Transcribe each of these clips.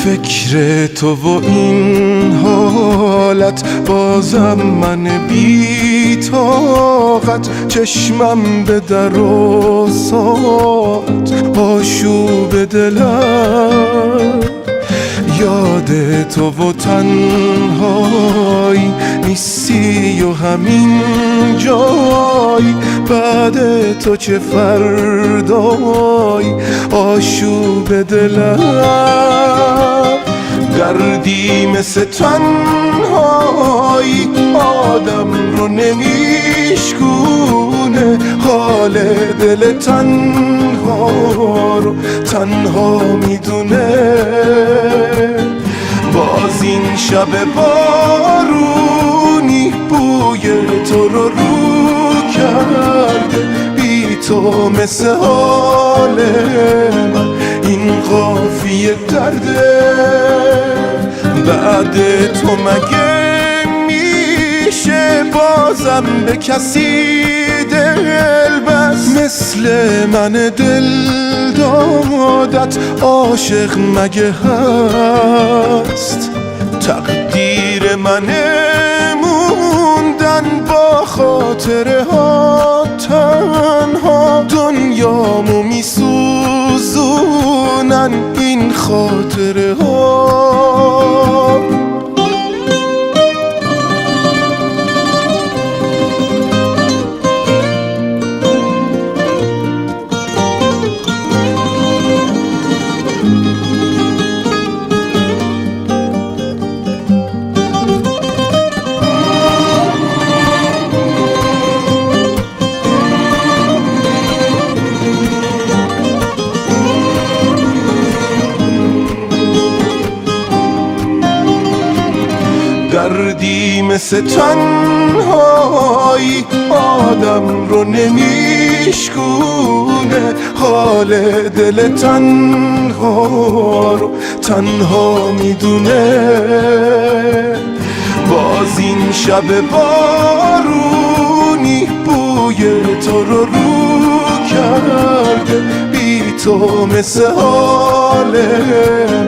فکر تو و این حالت بازم من بی طاقت، چشمم به در و ساعت آشوب دلم. یاد تو و تنهایی نیستی و همین جایی، بعد تو چه فردایی آشوب دلم. دردی مثل تنهایی آدم رو نمیشکونه، حال دل تنها رو تنها میدونه. باز این شب بارونی بوی تو رو کرده، بی تو مثل حال من این قافیه درده. بعد تو مگه میشه بازم به کسی دل بست؟ مثل من دل دادت عاشق مگه هست؟ تقدیر منه موندن با خاطره ها تنها، دنیامو میسوزونن این خاطره ها. دردی مثل تنهایی آدم رو نمیشکونه، حال دل تنها رو تنها میدونه. باز این شب بارونی بوی تو رو کرده، بی تو مثل حال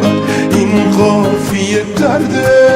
من این قافیه درده.